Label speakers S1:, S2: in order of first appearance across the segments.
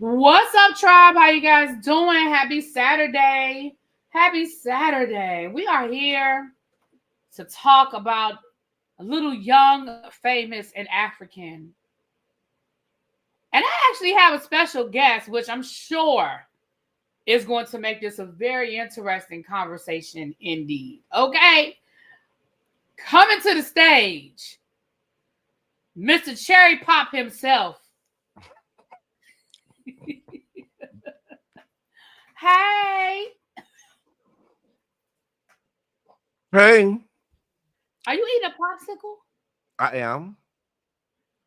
S1: What's up, tribe? How you guys doing? Happy Saturday. Happy Saturday. We are here to talk about a little young, famous, and African. And I actually have a special guest, which I'm sure is going to make this a very interesting conversation indeed. Okay? Coming to the stage, Mr. Cherry Pop himself. Hey.
S2: Hey.
S1: Are you eating a popsicle?
S2: I am.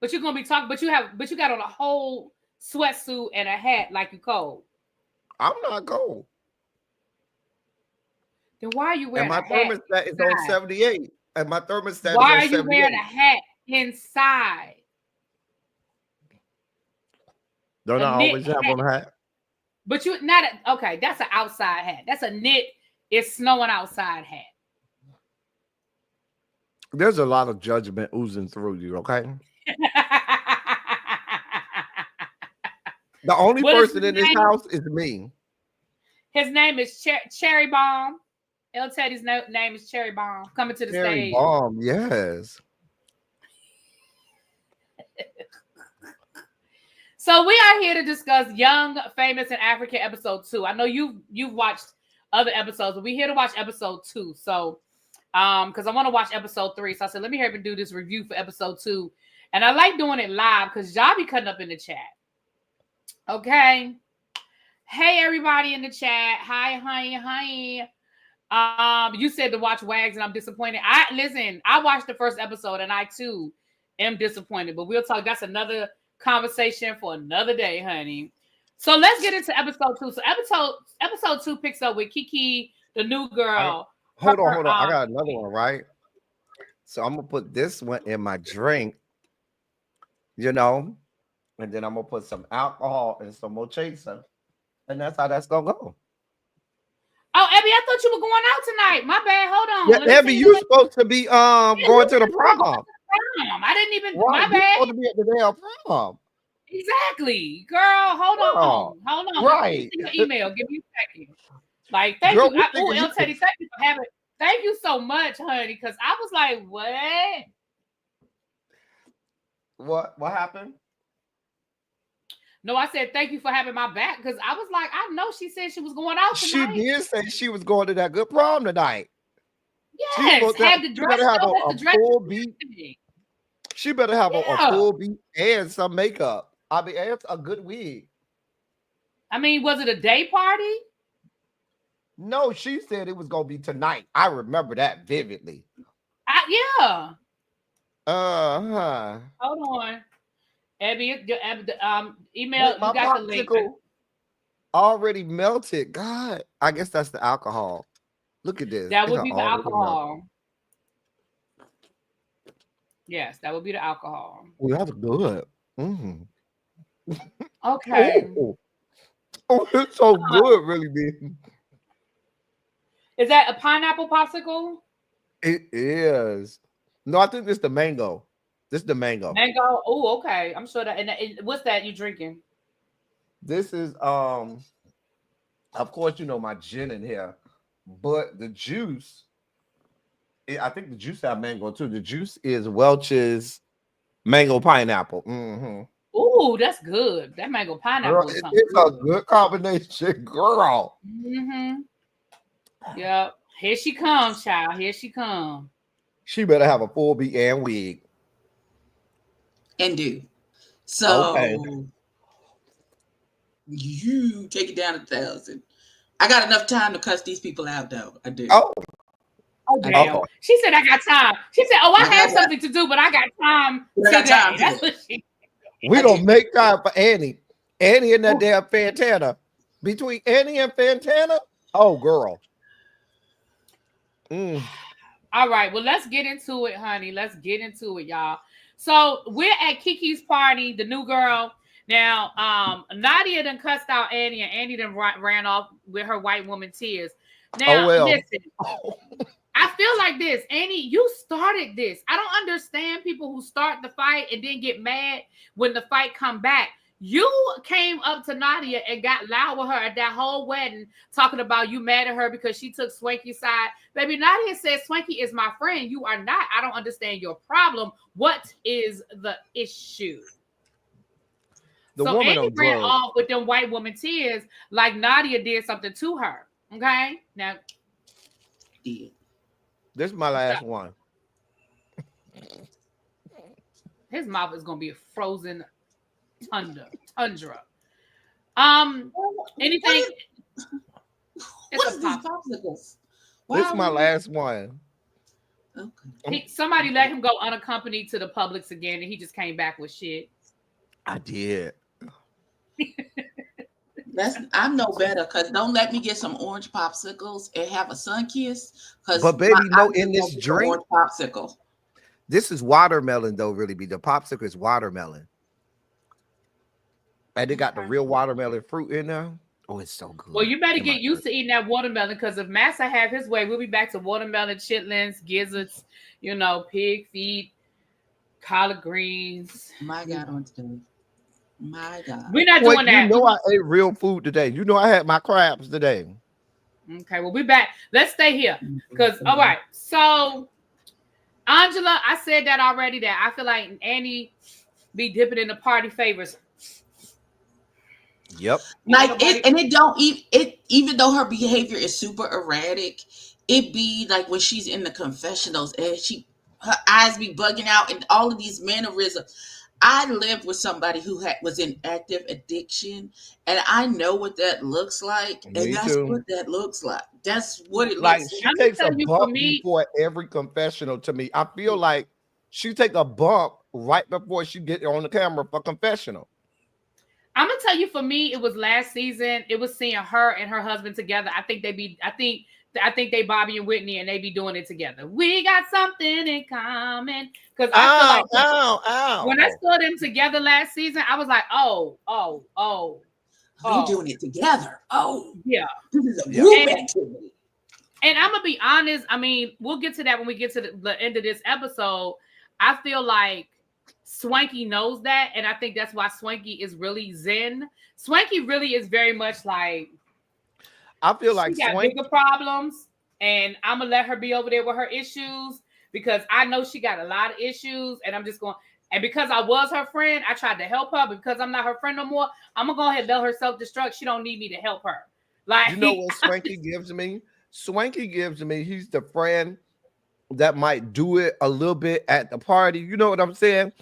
S1: But you're gonna be talking, but you got on a whole sweatsuit and a hat like you cold.
S2: I'm not cold.
S1: Then why are you wearing
S2: a hat? And my thermostat is on 78. And my thermostat is on 78.
S1: Why are you wearing a hat inside?
S2: Don't I always have on a hat?
S1: But you not okay, that's an outside hat. That's a knit, it's snowing outside hat.
S2: There's a lot of judgment oozing through you, okay? The only person in this house is me.
S1: His name is Cherry Bomb. El Teddy's name is Cherry Bomb. Coming to the stage.
S2: Cherry Bomb, yes.
S1: So we are here to discuss Young, Famous, and African episode 2. I know you've watched other episodes, but we're here to watch episode 2. So, because I want to watch episode 3. So I said, let me hurry and do this review for episode 2. And I like doing it live because y'all be cutting up in the chat. Okay. Hey, everybody in the chat. Hi. You said to watch Wags, and I'm disappointed. I watched the first episode, and I too am disappointed. But we'll talk. That's another conversation for another day, honey. So let's get into episode 2. So episode 2 picks up with Kiki, the new girl.
S2: Hold on. I got another one, right? So I'm gonna put this one in my drink, and then I'm gonna put some alcohol and some more chaser, and that's how that's gonna go.
S1: Oh, Abby, I thought you were going out tonight. My bad. Hold on.
S2: Yeah, Abby, you supposed to be going to the prom.
S1: I didn't even.
S2: Right,
S1: my bad.
S2: Supposed to be at the damn prom.
S1: Exactly, girl. Hold on.
S2: Right.
S1: Your email. Give me a second. Like, thank you. El Teddy, thank you for having. Thank you so much, honey. Because I was like, what?
S2: What happened?
S1: No, I said thank you for having my back because I was like, I know she said she was going out tonight.
S2: She did say she was going to that good prom tonight.
S1: Yes, have the dress.
S2: Have a full beat. She better have a full beat and some makeup. I mean, and a good wig.
S1: I mean, was it a day party?
S2: No, she said it was gonna be tonight. I remember that vividly.
S1: Yeah.
S2: Uh-huh.
S1: Hold on. Abby, email. You got the link.
S2: Already melted. God, I guess that's the alcohol. Look at this.
S1: That would be the alcohol. Yes, that would be the alcohol.
S2: Oh, that's good. Mm-hmm.
S1: Okay.
S2: Oh, it's so good, really big.
S1: Is that a pineapple popsicle?
S2: It is. No, I think this is the mango. This is the mango.
S1: Mango. Oh, okay. I'm sure that. And what's that you drinking?
S2: This is of course, my gin in here, but the juice. I think the juice have mango too. The juice is Welch's mango pineapple. Mm-hmm.
S1: Ooh, that's good. That mango pineapple.
S2: Girl, it's a good combination, girl.
S1: Mm-hmm. Yep. Here she comes, child. Here she comes.
S2: She better have a full beat and wig.
S3: And do. So
S2: okay.
S3: You take it down 1,000. I got enough time to cuss these people out, though. I do.
S1: Oh, damn. She said, I got time. She said, I have something to do, but I got time today. That's what she said.
S2: We don't make time for Annie. Annie and that damn Fantana. Between Annie and Fantana, oh, girl.
S1: All right. Well, let's get into it, honey. Let's get into it, y'all. So we're at Kiki's party, the new girl. Now, Nadia done cussed out Annie, and Annie done ran off with her white woman tears. Now, listen, I feel like this. Annie, you started this. I don't understand people who start the fight and then get mad when the fight come back. You came up to Nadia and got loud with her at that whole wedding, talking about you mad at her because she took Swanky's side. Baby, Nadia said Swanky is my friend. You are not. I don't understand your problem. What is the issue?
S2: The
S1: So
S2: woman
S1: Andy
S2: on
S1: ran
S2: drugs.
S1: off with them white woman tears like Nadia did something to her. Okay? Now,
S3: Yeah.
S2: This is my last one.
S1: his mouth is going to be a frozen tundra. Anything?
S3: What is these popsicles?
S2: This is my last one.
S3: Okay.
S1: Somebody let him go unaccompanied to the Publix again, and he just came back with shit.
S2: I did.
S3: I'm no better, because don't let me get some orange popsicles and have a sun kiss.
S2: But baby, no, in this drink,
S3: orange popsicle.
S2: this is watermelon though. Really, be the popsicle is watermelon, and they got the real watermelon fruit in there. Oh, it's so good.
S1: Well, you better get used to eating that watermelon, because if Massa have his way, we'll be back to watermelon, chitlins, gizzards, pig feet, collard greens.
S3: My God, on today. My God.
S1: We're not doing that.
S2: You know I ate real food today. You know I had my crabs today.
S1: Okay, well, we're back. Let's stay here. Because, all right. So, Angela, I said that already, that I feel like Annie be dipping in the party favors.
S2: Yep.
S3: Like it don't even though her behavior is super erratic, it be like when she's in the confessionals and her eyes be bugging out and all of these mannerisms. I lived with somebody who was in active addiction, and I know what that looks like.
S2: Me
S3: and that's
S2: too.
S3: what that looks like. That's what it
S2: Like
S3: looks
S2: she
S3: like.
S2: takes a bump before every confessional to me. I feel like she take a bump right before she get on the camera for confessional.
S1: I'm gonna tell you, for me, it was last season. It was seeing her and her husband together. I think they Bobby and Whitney, and they be doing it together. We got something in common. Because I feel like when I saw them together last season, I was like,
S3: They're doing it together. Oh,
S1: yeah.
S3: This is a group activity.
S1: And I'm gonna be honest. I mean, we'll get to that when we get to the end of this episode. I feel like Swanky knows that, and I think that's why Swanky is really zen. Swanky really is very much like,
S2: I feel like
S1: she got bigger problems, and I'm gonna let her be over there with her issues, because I know she got a lot of issues, and I'm just going. And because I was her friend, I tried to help her. But because I'm not her friend no more, I'm gonna go ahead and let her self-destruct. She don't need me to help her. Like,
S2: you know what Swanky gives me? Swanky gives me. He's the friend that might do it a little bit at the party. You know what I'm saying?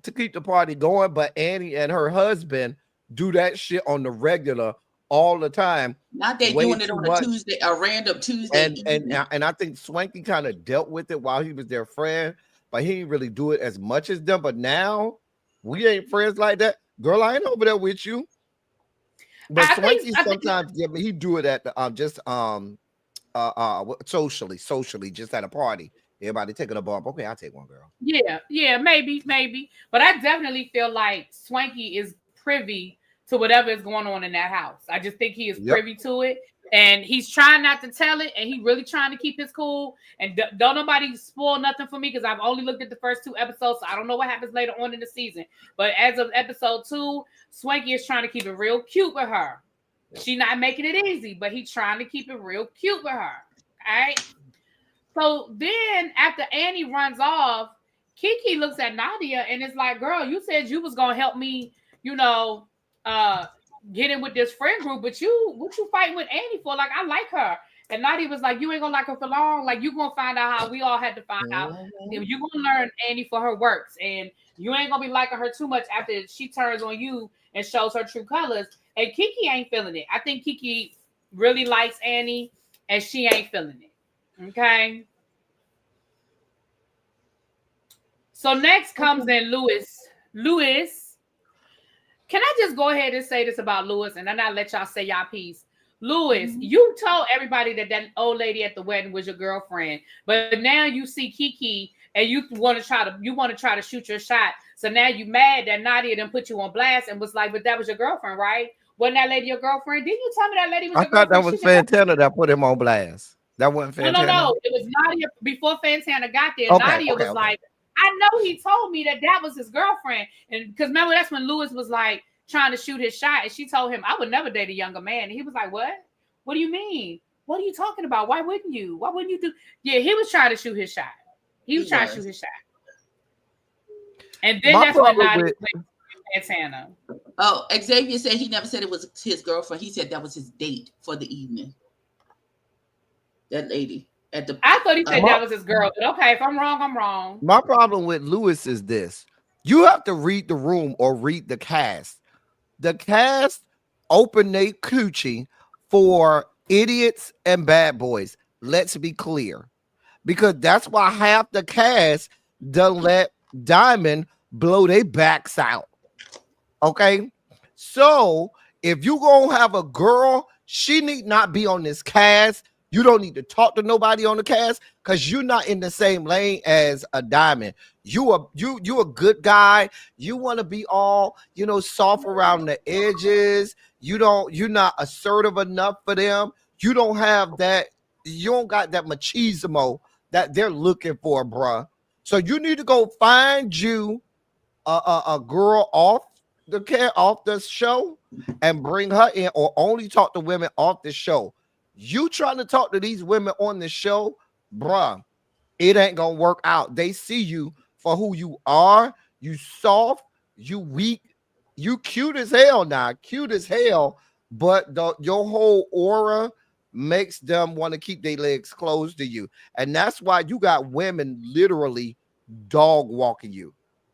S2: To keep the party going. But Annie and her husband do that shit on the regular all the time.
S3: Not they doing it on a Tuesday, a random Tuesday.
S2: And I think Swanky kind of dealt with it while he was their friend, but he didn't really do it as much as them. But now we ain't friends like that. Girl, I ain't over there with you. But Swanky sometimes he do it at the socially, just at a party. Everybody taking a bump. Okay, I'll take one, girl.
S1: Yeah, maybe. But I definitely feel like Swanky is privy to whatever is going on in that house. I just think he is privy to it, and he's trying not to tell it, and he really trying to keep his cool. And don't nobody spoil nothing for me, because I've only looked at the first 2 episodes, so I don't know what happens later on in the season. But as of episode 2, Swanky is trying to keep it real cute with her. She not making it easy, but he's trying to keep it real cute with her. All right. So then after Annie runs off, Kiki looks at Nadia and is like, girl, you said you was going to help me, get in with this friend group, but what you fighting with Annie for? Like, I like her. And Nadia was like, you ain't gonna like her for long. Like, you gonna find out how we all had to find out. You gonna learn Annie for her works, and you ain't gonna be liking her too much after she turns on you and shows her true colors. And Kiki ain't feeling it. I think Kiki really likes Annie, and she ain't feeling it. Okay. So next comes in Louis. Louis, can I just go ahead and say this about Louis, and then I'll let y'all say y'all piece. Louis, you told everybody that old lady at the wedding was your girlfriend, but now you see Kiki and you want to try to shoot your shot. So now you mad that Nadia done put you on blast and was like, but that was your girlfriend, right? Wasn't that lady your girlfriend? Didn't you tell me that lady was your girlfriend?
S2: I thought that was Fantana that put him on blast. That wasn't Fantana.
S1: No. It was Nadia before Fantana got there. Nadia was like, I know he told me that was his girlfriend. And because remember, that's when Louis was like, trying to shoot his shot, and she told him, I would never date a younger man. And he was like, what? What do you mean? What are you talking about? Why wouldn't you? Why wouldn't you do? Yeah, he was trying to shoot his shot. He was trying to shoot his shot. And then that's when Naughty went Fantana.
S3: Oh, Xavier said he never said it was his girlfriend. He said that was his date for the evening. That lady at the.
S1: I thought he said that was his girl, but okay, if I'm wrong, I'm wrong.
S2: My problem with Lewis is this: you have to read the room or read the cast. The cast open their coochie for idiots and bad boys. Let's be clear, because that's why half the cast done let Diamond blow their backs out. Okay, so if you gonna have a girl, she need not be on this cast. You don't need to talk to nobody on the cast because you're not in the same lane as a Diamond. You a good guy. You want to be all, soft around the edges. You're not assertive enough for them. You don't have that. You don't got that machismo that they're looking for, bruh. So you need to go find you a girl off the show and bring her in, or only talk to women off the show. You trying to talk to these women on the show, bruh, it ain't gonna work out. They see you for who you are. You soft, you weak, you cute as hell now, cute as hell, but your whole aura makes them want to keep their legs closed to you. And that's why you got women literally dog walking you.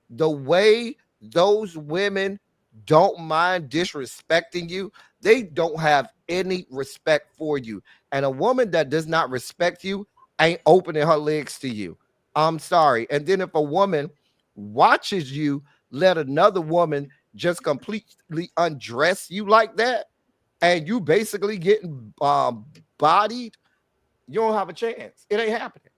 S2: The way those women don't mind disrespecting you, they don't have any respect for you. And a woman that does not respect you ain't opening her legs to you. I'm sorry. And then if a woman watches you let another woman just completely undress you like that, and you basically getting bodied, you don't have a chance. It ain't happening.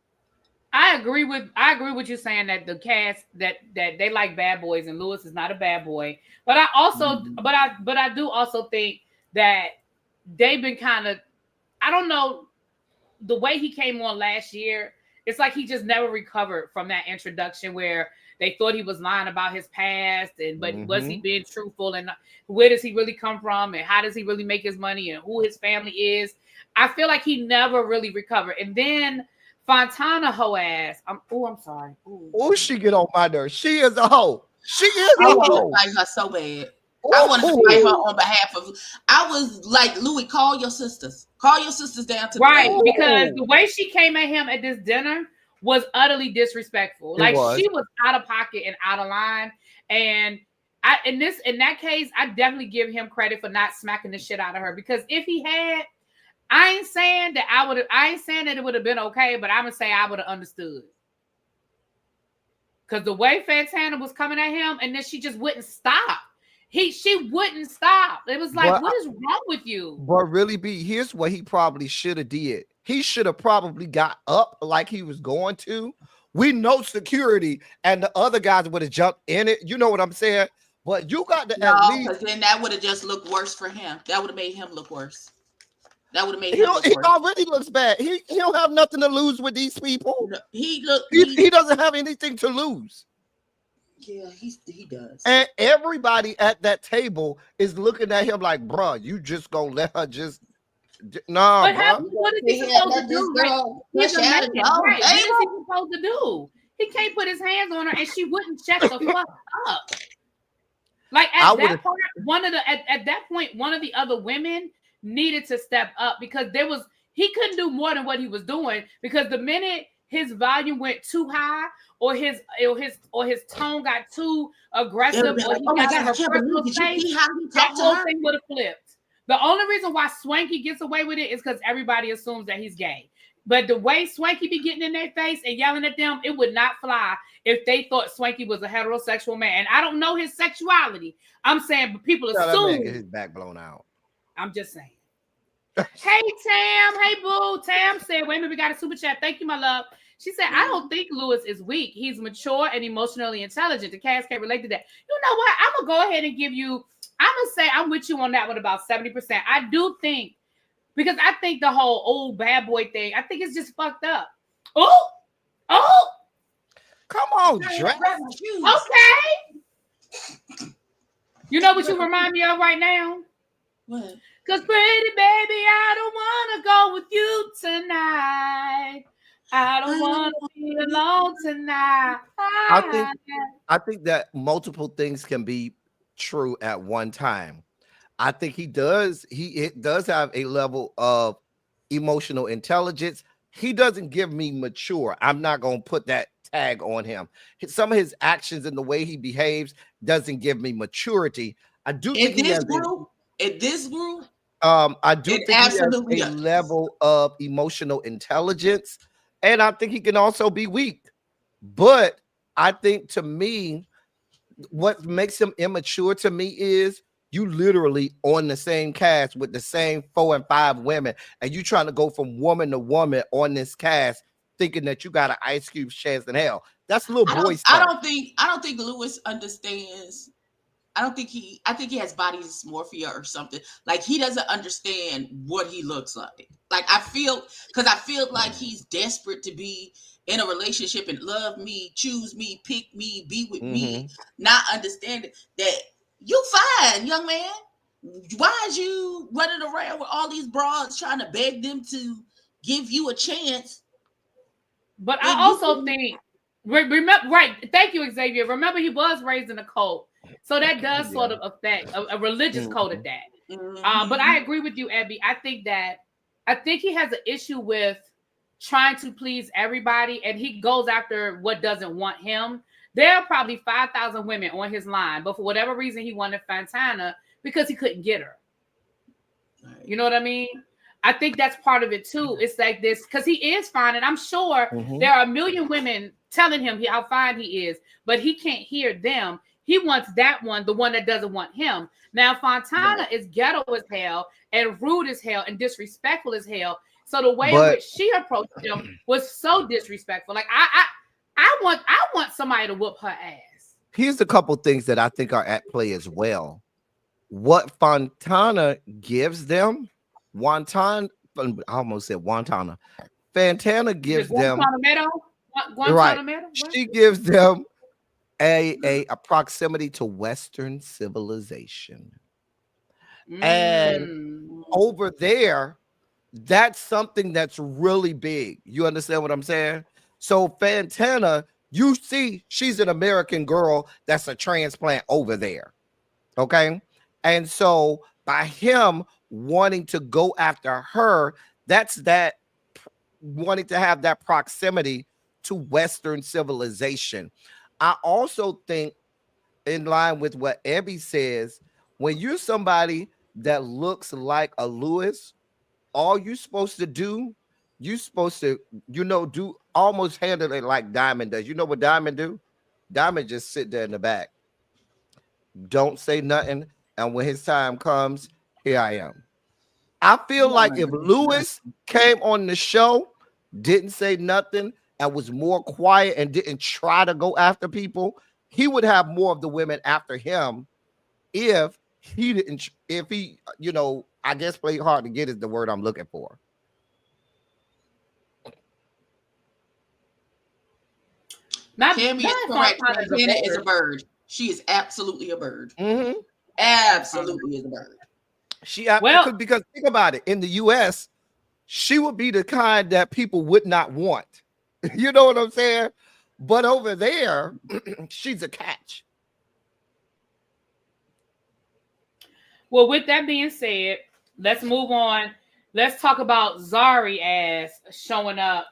S1: I agree with you saying that the cast that they like bad boys, and Lewis is not a bad boy. But I also but I do also think that they've been kind of, I don't know, the way he came on last year, it's like he just never recovered from that introduction where they thought he was lying about his past, but was he being truthful, and where does he really come from, and how does he really make his money, and who his family is. I feel like he never really recovered. And then Fantana hoe ass. I'm sorry.
S2: Oh, she get on my nerves. She is a hoe. She is a hoe.
S3: I want to fight her so bad. I want to fight her on behalf of. I was like, Louis, call your sisters. Call your sisters down to
S1: the because the way she came at him at this dinner was utterly disrespectful. She was out of pocket and out of line. And in that case, I definitely give him credit for not smacking the shit out of her, because if he had, I ain't saying that it would have been okay, but I'm gonna say I would have understood. Because the way Fantana was coming at him, and then she just wouldn't stop. She wouldn't stop. It was like, what is wrong with you?
S2: But really, here's what he probably should have did. He should have probably got up like he was going to. We know security, and the other guys would have jumped in it. You know what I'm saying? But you got to at least.
S3: Because then that would have just looked worse for him. That would have made him look worse. That would have made him look worse.
S2: He already looks bad. He don't have nothing to lose with these people.
S3: No, he
S2: doesn't have anything to lose.
S3: Yeah, he does.
S2: And everybody at that table is looking at him like, bruh, you just gonna let her just nah, bro.
S1: What is he supposed to do? He's a man, right? What is he supposed to do? He can't put his hands on her, and she wouldn't check the fuck up. Like at that point, one of the other women needed to step up, because he couldn't do more than what he was doing, because the minute his volume went too high, or his tone got too aggressive, or he got in her personal space, that whole thing would have flipped. The only reason why Swanky gets away with it is because everybody assumes that he's gay. But the way Swanky be getting in their face and yelling at them, it would not fly if they thought Swanky was a heterosexual man. And I don't know his sexuality. I'm saying, but people assume
S2: his back blown out.
S1: I'm just saying. Hey Tam, hey boo. Tam said, wait a minute, we got a super chat. Thank you, my love. She said, I don't think Lewis is weak. He's mature and emotionally intelligent. The cast can't relate to that. You know what? I'm going to go ahead and give you, I'm going to say I'm with you on that one about 70%. I do think, because I think the whole old bad boy thing, I think it's just fucked up. Oh!
S2: Come on, Drake.
S1: Okay. You know what you remind me of right now?
S3: What?
S1: Cause pretty baby, I don't wanna go with you tonight. I don't wanna be alone tonight.
S2: I think that multiple things can be true at one time. I think it does have a level of emotional intelligence. He doesn't give me mature. I'm not going to put that tag on him. Some of his actions and the way he behaves doesn't give me maturity. I do think he has I do think he has a level of emotional intelligence, and I think he can also be weak. But I think, to me, what makes him immature to me is you literally on the same cast with the same 4 and 5 women, and you trying to go from woman to woman on this cast, thinking that you got an Ice Cube chance in hell. That's little boy stuff.
S3: I don't think Lewis understands. I think he has body dysmorphia or something. Like, he doesn't understand what he looks like. Like, I feel like he's desperate to be in a relationship and love me, choose me, pick me, be with me, not understanding that you fine, young man. Why is you running around with all these broads trying to beg them to give you a chance?
S1: But I also think, remember, right? Thank you, Xavier. Remember, he was raised in a cult, so that does sort of affect a religious cult at that. But I agree with you, Abby. I think he has an issue with trying to please everybody, and he goes after what doesn't want him. There are probably 5,000 women on his line, but for whatever reason, he wanted Fantana because he couldn't get her. Right. You know what I mean? I think that's part of it too. It's like this, because he is fine, and I'm sure there are a million women telling him how fine he is, but he can't hear them. He wants that one, the one that doesn't want him. Now, Fantana is ghetto as hell and rude as hell and disrespectful as hell. So the way in which she approached him was so disrespectful. Like, I want somebody to whoop her ass.
S2: Here's a couple things that I think are at play as well. What Fantana gives them, I almost said Wantana. Fantana gives them right. She gives them a proximity to Western civilization. And over there, that's something that's really big. You understand what I'm saying? So Fantana, you see, she's an American girl that's a transplant over there. Okay. And so by him wanting to go after her, that's that wanting to have that proximity to Western civilization. I also think, in line with what Abby says, when you're somebody that looks like a Lewis, all you're supposed to do, do almost handle it like Diamond does. You know what Diamond do? Diamond just sit there in the back. Don't say nothing. And when his time comes, here I am. I feel like if Lewis came on the show, didn't say nothing, and was more quiet and didn't try to go after people, he would have more of the women after him if he, I guess played hard to get is the word I'm looking for.
S3: Tammy is correct. Fantana is a bird. She is absolutely a bird. Absolutely is a bird.
S2: Because think about it. In the U.S., she would be the kind that people would not want. You know what I'm saying? But over there, she's a catch.
S1: Well, with that being said, let's move on. Let's talk about Zari ass showing up.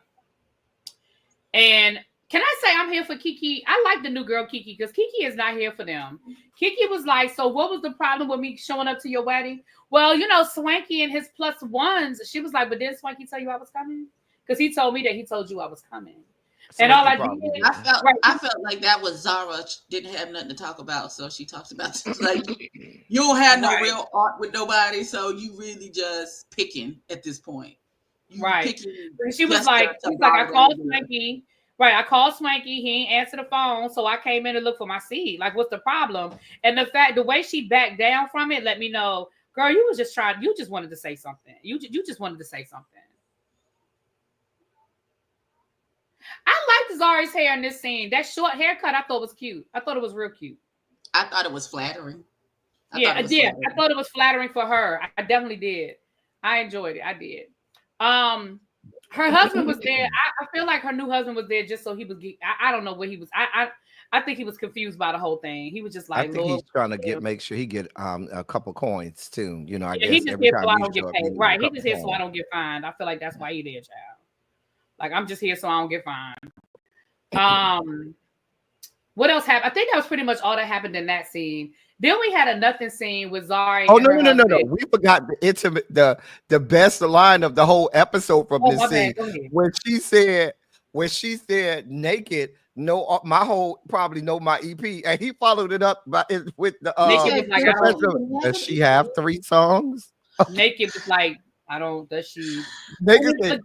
S1: And can I say I'm here for Kiki? I like the new girl Kiki because Kiki is not here for them. Kiki was like, so what was the problem with me showing up to your wedding? Well, Swanky and his plus ones, she was like, but didn't Swanky tell you I was coming? Because he told me that he told you I was coming. And all I did,
S3: I felt like that was Zara didn't have nothing to talk about, so she talks about like you don't have no real art with nobody, so you really just picking at this point.
S1: She was like, I called Swanky. Right, I called Swanky. He ain't answer the phone, so I came in to look for my seed. Like, what's the problem? And the way she backed down from it, let me know, girl, you just wanted to say something. You just wanted to say something. I liked Zari's hair in this scene. That short haircut I thought was cute. I thought it was real cute.
S3: I thought it was flattering.
S1: I thought it was flattering for her. I definitely did. I enjoyed it. I did. Her husband was there. I feel like her new husband was there just so he was. I don't know what he was. I think he was confused by the whole thing. He was just like,
S2: I think he's trying to make sure he get a couple coins too. You know, I guess
S1: he just
S2: every
S1: here
S2: time
S1: so I
S2: you
S1: don't get
S2: show up,
S1: paid.
S2: you
S1: Right. He just here so I don't get fined. I feel like that's why he did, child. Like, I'm just here so I don't get fined. What else happened? I think that was pretty much all that happened in that scene. Then we had a nothing scene with Zari.
S2: Oh, no. We forgot the intimate, the best line of the whole episode from this scene. When she said naked, no, my whole probably know my EP. And he followed it up with the does she have 3 songs?
S1: Naked was like, does she?
S2: Naked
S1: again,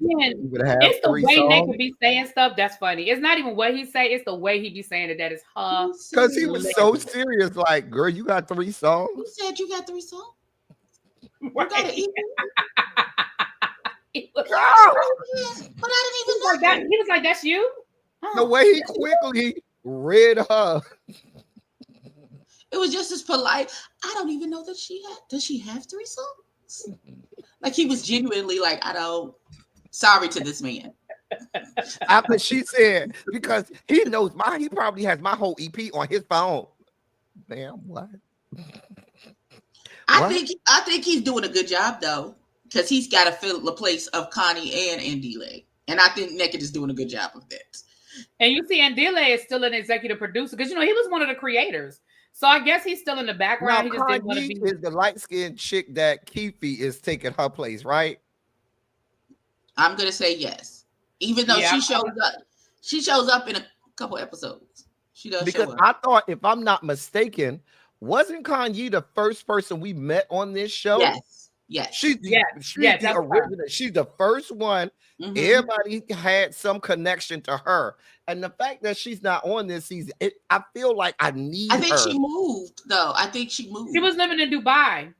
S1: it's the way Naked be saying stuff that's funny. It's not even what he say, it's the way he be saying it that is her.
S2: Because he was so serious, like, girl, you got 3 songs?
S3: Who said you got 3 songs?
S1: Right.
S3: You got an EP?
S1: But
S3: I didn't even know.
S1: He was like, that's you?
S2: The way he quickly read her.
S3: It was just as polite. I don't even know that does she have 3 songs? Like, he was genuinely like, sorry to this man.
S2: After she said, because he knows he probably has my whole EP on his phone. Damn, what?
S3: I think he's doing a good job though, because he's got to fill the place of Connie and Ndile. And I think Naked is doing a good job of that.
S1: And you see Ndile is still an executive producer, because he was one of the creators. So I guess he's still in the background.
S2: Now,
S1: he just didn't want to be.
S2: Is the light-skinned chick that Keefe is taking her place, right?
S3: I'm gonna say yes, even though she shows up. She shows up in a couple episodes. She does.
S2: Because I thought, if I'm not mistaken, wasn't Kanye the first person we met on this show?
S3: Yes.
S2: She's the original. She's the first one. Mm-hmm. Everybody had some connection to her, and the fact that she's not on this season, I feel like I think her.
S3: She moved though. I think she moved.
S1: She was living in Dubai.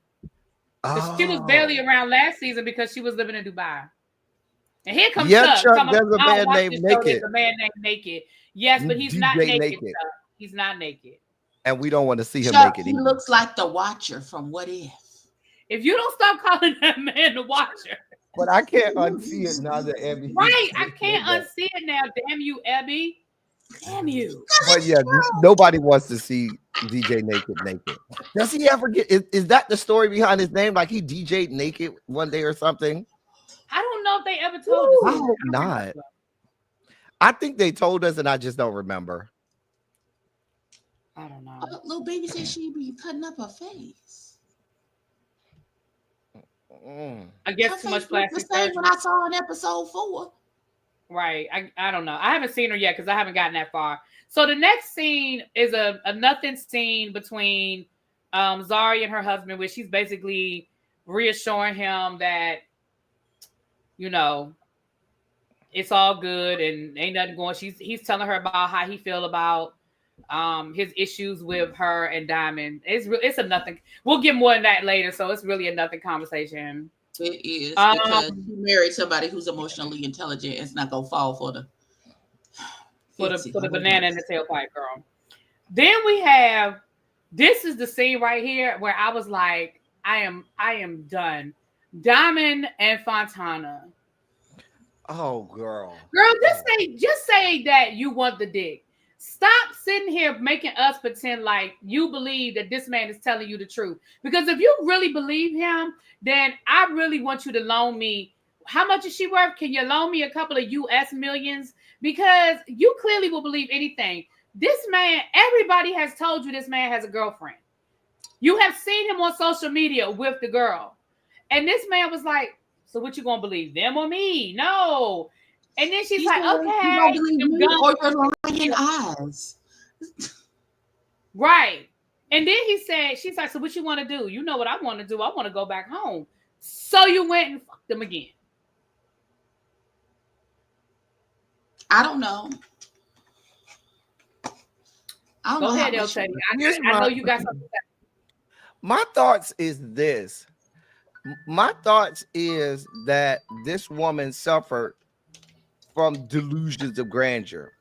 S1: She was barely around last season because she was living in Dubai. And here comes
S2: Chuck. There's a man named Naked.
S1: There's a man named Naked. Yes, but he's not naked. He's not naked.
S2: And we don't want to see him naked.
S3: He looks like the Watcher from What If.
S1: If you don't stop calling that man the Watcher.
S2: But I can't unsee it now that Abby.
S1: Right, I can't unsee it now. Damn you, Abby. Damn you.
S2: But yeah, nobody wants to see DJ naked. Does he ever get? Is that the story behind his name? Like he DJ'd naked one day or something?
S1: I don't know if they ever told us.
S2: I hope not. I think they told us, and I just don't remember.
S1: I don't know.
S3: Little baby said she'd be cutting up her face.
S1: I guess too much plastic surgery.
S3: When I saw in episode 4.
S1: Right. I don't know. I haven't seen her yet because I haven't gotten that far. So the next scene is a nothing scene between Zari and her husband, where she's basically reassuring him that, it's all good and ain't nothing going. He's telling her about how he feel about his issues with her and Diamond. It's a nothing. We'll get more in that later. So it's really a nothing conversation.
S3: It is because you married somebody who's emotionally intelligent. It's not gonna fall for the
S1: banana in the tailpipe, girl. Then we have this is the scene right here where I was like, I am done. Diamond and Fantana.
S2: Oh, girl,
S1: just say that you want the dick. Stop sitting here making us pretend like you believe that this man is telling you the truth. Because if you really believe him, then I really want you to loan me. How much is she worth? Can you loan me a couple of US millions? Because you clearly will believe anything. This man, everybody has told you this man has a girlfriend. You have seen him on social media with the girl. And this man was like, so what you gonna believe, them or me? No. And then she's like, okay.
S3: Or your lying eyes.
S1: Right. And then she's like, so what you want to do? You know what I want to do. I want to go back home. So you went and fucked them again.
S3: I don't know.
S1: Go ahead, El Teddy. I know you got something to say.
S2: My thoughts is this. My thoughts is that this woman suffered from delusions of grandeur.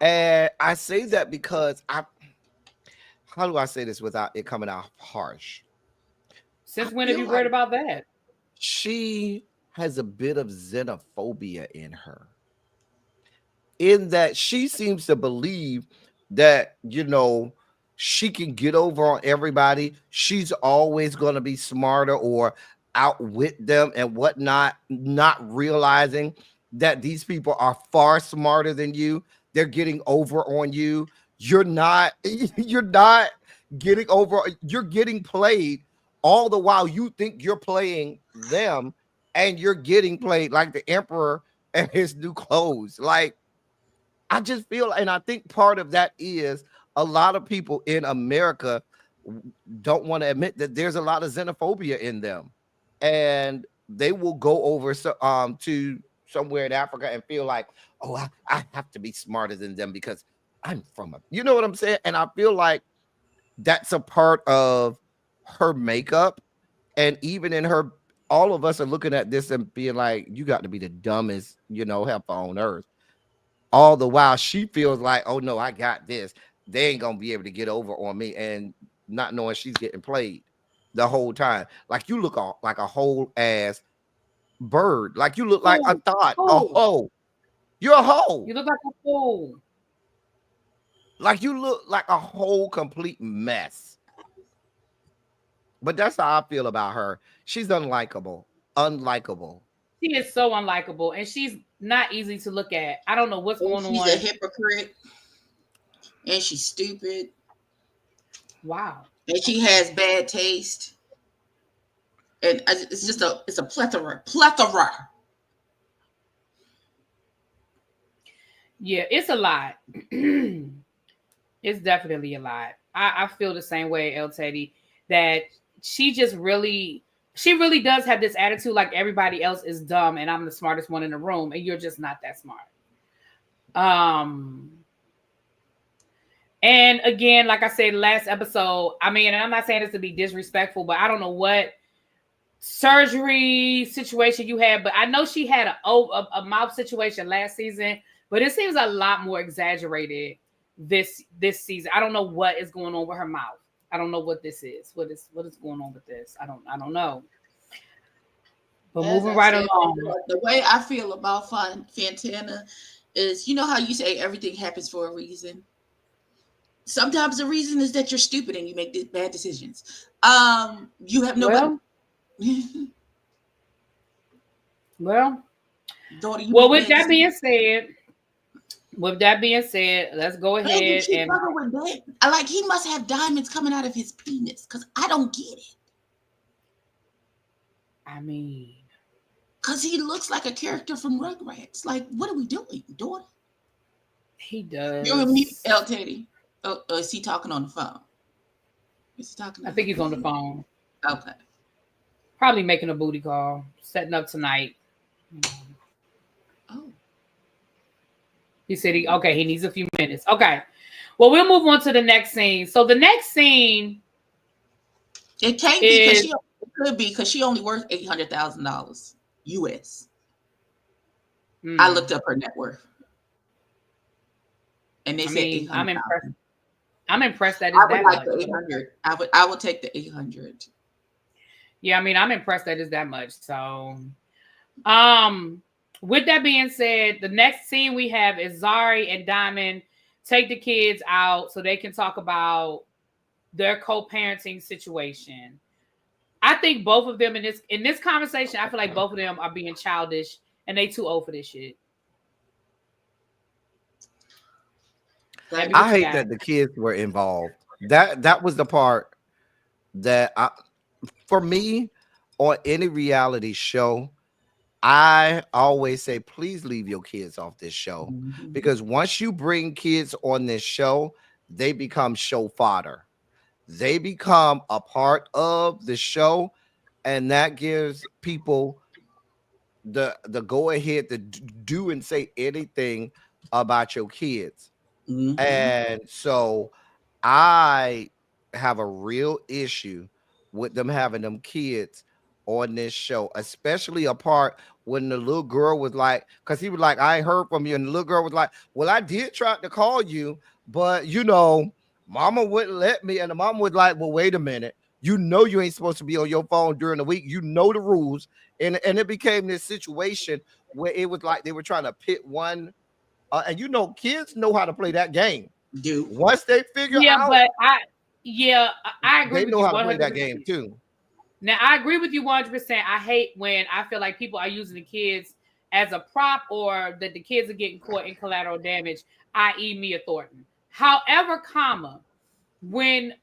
S2: And I say that because how do I say this without it coming out harsh? I
S1: Since when have
S3: feel
S1: you worried
S3: like
S1: about that?
S2: She has a bit of xenophobia in her, in that she seems to believe that, she can get over on everybody. She's always going to be smarter or outwit them and whatnot, not realizing that these people are far smarter than you. They're getting over on you. You're not, you're not getting over, you're getting played all the while you think you're playing them, and you're getting played like the emperor and his new clothes. Like, I just feel, and I think part of that is a lot of people in America don't want to admit that there's a lot of xenophobia in them, and they will go over to somewhere in Africa and feel like, oh, I have to be smarter than them because I'm from a, you know what I'm saying? And I feel like that's a part of her makeup, and even in her, all of us are looking at this and being like, you got to be the dumbest, heifer on earth, all the while she feels like, oh no, I got this. They ain't gonna be able to get over on me, and not knowing she's getting played the whole time. Like, you look like a whole ass bird. Like, you look like a
S1: Fool.
S2: thought, a
S1: Fool.
S2: hoe. You're a hoe.
S1: You look like a fool.
S2: Like, you look like a whole complete mess. But that's how I feel about her. She's unlikable. Unlikable.
S1: She is so unlikable, and she's not easy to look at. I don't know what's going
S3: she's
S1: on.
S3: a hypocrite, and she's stupid,
S1: Wow.
S3: and she has bad taste, and it's a plethora.
S1: Yeah, it's a lot. It's definitely a lot. I feel the same way, El Teddy, that she really does have this attitude like everybody else is dumb and I'm the smartest one in the room, and you're just not that smart. And again, like I said last episode, I mean, and I'm not saying this to be disrespectful, but I don't know what surgery situation you had, but I know she had a mouth situation last season, but it seems a lot more exaggerated this season. I don't know what is going on with her mouth. I don't know what this is. What is going on with this? I don't know. But
S3: As
S1: moving
S3: I
S1: right
S3: said,
S1: along.
S3: the way I feel about Fantana is, you know how you say everything happens for a reason. Sometimes the reason is that you're stupid and you make bad decisions. You have nobody.
S1: Well,
S3: Daughter,
S1: with that being said, let's go ahead and
S3: with that. I like, he must have diamonds coming out of his penis, because I don't get it.
S1: I mean,
S3: because he looks like a character from Rugrats. Like, what are we doing, daughter?
S1: He does.
S3: You're with me, El Teddy. Oh, is he talking on the phone? Is he talking?
S1: I think he's on the phone.
S3: Okay.
S1: Probably making a booty call, setting up tonight.
S3: Oh.
S1: He said he needs a few minutes. Okay. Well, we'll move on to the next scene. So the next scene,
S3: it can't be because it could be because she only worth $800,000 US. I looked up her net worth, and they said 800.
S1: I'm impressed. I'm impressed that
S3: I would
S1: that
S3: like
S1: much.
S3: the 800. I would take the 800.
S1: Yeah, I mean, I'm impressed that it's that much. So, with that being said, the next scene we have is Zari and Diamond take the kids out so they can talk about their co-parenting situation. I think both of them in this conversation, I feel like both of them are being childish and they too old for this shit.
S2: I hate that the kids were involved. That was the part that for me, on any reality show, I always say, please leave your kids off this show, because once you bring kids on this show, they become show fodder. They become a part of the show, and that gives people the go ahead to do and say anything about your kids. And so I have a real issue with them having them kids on this show, especially a part when the little girl was like, because he was like, I ain't heard from you. And the little girl was like, well, I did try to call you, but Mama wouldn't let me, and the mom was like, well, wait a minute. You know you ain't supposed to be on your phone during the week. You know the rules. And it became this situation where it was like they were trying to pit one. And you know, kids know how to play that game.
S3: Do
S2: Once they figure
S1: Yeah,
S2: out,
S1: but I agree
S2: they
S1: with
S2: know
S1: you
S2: how to play that game
S1: 100%.
S2: too.
S1: Now, I agree with you 100%. I hate when I feel like people are using the kids as a prop or that the kids are getting caught in collateral damage, i.e. Mia Thornton. However, when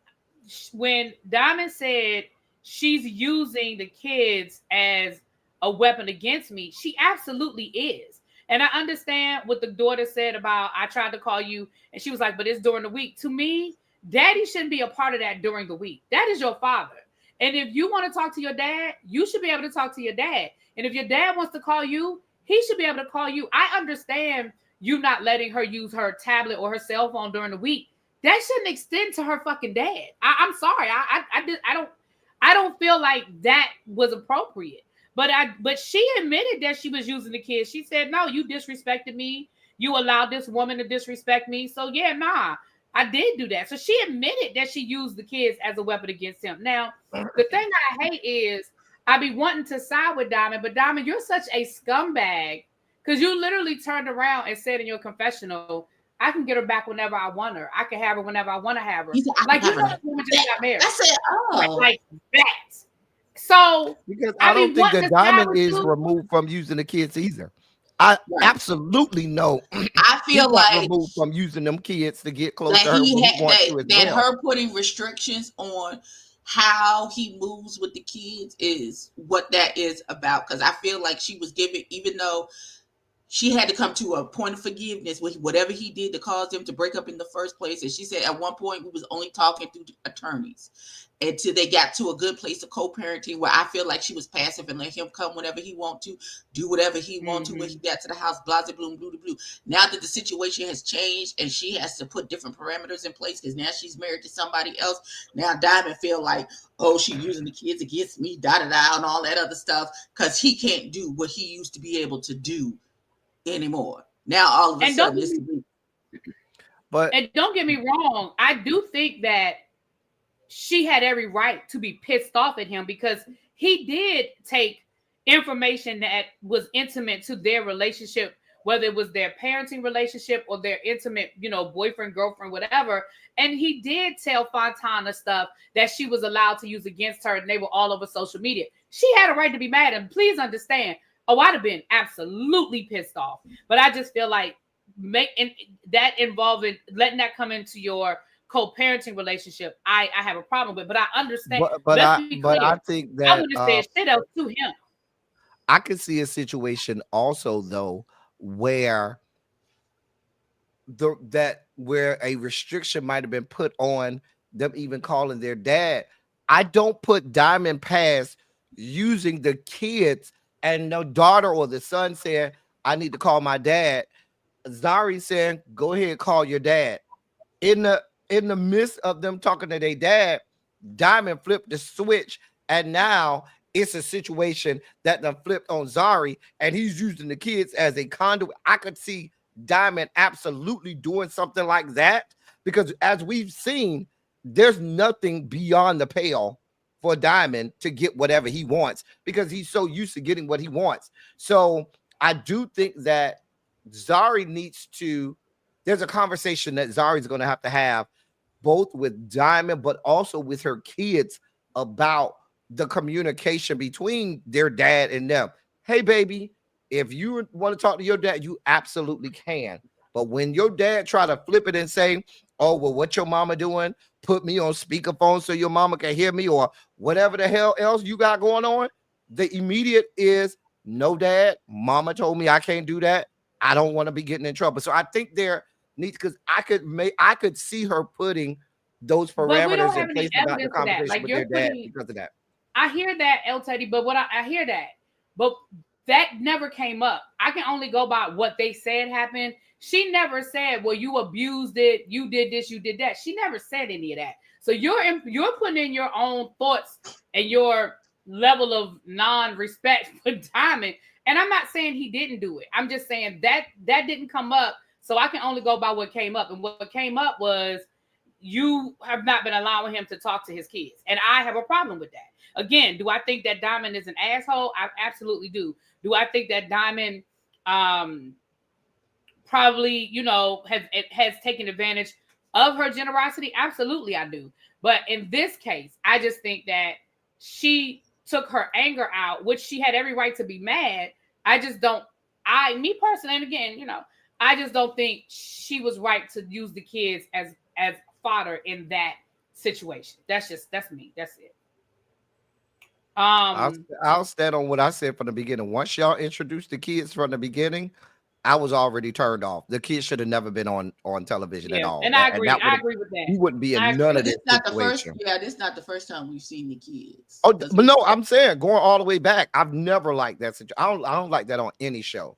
S1: Diamond said she's using the kids as a weapon against me, she absolutely is. And I understand what the daughter said about I tried to call you and she was like, but it's during the week. To me, daddy shouldn't be a part of that during the week. That is your father. And if you want to talk to your dad, you should be able to talk to your dad. And if your dad wants to call you, he should be able to call you. I understand you not letting her use her tablet or her cell phone during the week. That shouldn't extend to her fucking dad. I'm sorry. I don't feel like that was appropriate. But she admitted that she was using the kids. She said, no, you disrespected me. You allowed this woman to disrespect me. So yeah, nah, I did do that. So she admitted that she used the kids as a weapon against him. Now, the thing I hate is I be wanting to side with Diamond, but Diamond, you're such a scumbag because you literally turned around and said in your confessional, I can get her back whenever I want her. I can have her whenever I want to have her.
S3: you said I
S1: Like,
S3: can
S1: you
S3: have
S1: know,
S3: her.
S1: this woman just got married.
S3: I said, oh,
S1: Like that. So,
S2: Because I don't think
S1: wanting
S2: that
S1: to side
S2: Diamond
S1: with
S2: is
S1: you.
S2: removed from using the kids either. I
S3: right.
S2: absolutely know
S3: I
S2: he's
S3: feel
S2: not
S3: like
S2: removed from using them kids to get close
S3: that
S2: to her
S3: he
S2: when he
S3: had
S2: wants to as
S3: that
S2: well.
S3: her putting restrictions on how he moves with the kids is what that is about. Because I feel like she was giving, even though she had to come to a point of forgiveness with whatever he did to cause them to break up in the first place. And she said at one point we was only talking through attorneys until they got to a good place of co-parenting where I feel like she was passive and let him come whenever he want to, do whatever he want to when he got to the house, blah, blah, blah, blah, blah. Now that the situation has changed and she has to put different parameters in place because now she's married to somebody else. Now Diamond feel like, oh, she using the kids against me, da-da-da, and all that other stuff because he can't do what he used to be able to do anymore. Now all of a sudden this
S1: And don't get me wrong, I do think that she had every right to be pissed off at him because he did take information that was intimate to their relationship, whether it was their parenting relationship or their intimate, boyfriend, girlfriend, whatever. And he did tell Fantana stuff that she was allowed to use against her, and they were all over social media. She had a right to be mad, and please understand, I'd have been absolutely pissed off. But I just feel like letting that come into your co-parenting relationship, I have a problem with. But I understand. Let's be clear.
S2: I think
S1: I
S2: that
S1: would have said shit else to him.
S2: I could see a situation also though where where a restriction might have been put on them even calling their dad. I don't put Diamond past using the kids and the daughter or the son saying, I need to call my dad. Zari saying, go ahead, call your dad. In the midst of them talking to their dad, Diamond flipped the switch, and now it's a situation that done flipped on Zari, and he's using the kids as a conduit. I could see Diamond absolutely doing something like that because, as we've seen, there's nothing beyond the pale for Diamond to get whatever he wants because he's so used to getting what he wants. So I do think that Zari needs to. There's a conversation that Zari's going to have both with Diamond, but also with her kids about the communication between their dad and them. Hey, baby, if you want to talk to your dad, you absolutely can. But when your dad try to flip it and say, oh, well, what your mama doing? Put me on speakerphone so your mama can hear me or whatever the hell else you got going on. The immediate is, no, dad, mama told me I can't do that. I don't want to be getting in trouble. So I think there needs, because I could see her putting those parameters in place about the conversation like with their dad because of that.
S1: I hear that, El Teddy, but I hear that, but that never came up. I can only go by what they said happened. She never said, well, you abused it, you did this, you did that. She never said any of that. So you're putting in your own thoughts and your level of non-respect for Diamond. And I'm not saying he didn't do it. I'm just saying that didn't come up. So I can only go by what came up. And what came up was you have not been allowing him to talk to his kids. And I have a problem with that. Again, do I think that Diamond is an asshole? I absolutely do. Do I think that Diamond probably, has taken advantage of her generosity? Absolutely, I do. But in this case, I just think that she took her anger out, which she had every right to be mad. I just don't, me personally, and again, I just don't think she was right to use the kids as fodder in that situation. That's me. That's it.
S2: I'll stand on what I said from the beginning. Once y'all introduced the kids from the beginning, I was already turned off. The kids should have never been on television at all.
S1: And I agree. I agree with that.
S2: You wouldn't be in none of this
S3: situation. This is not the first time we've seen the kids.
S2: Oh, but no, I'm saying going all the way back, I've never liked that situation. I don't like that on any show.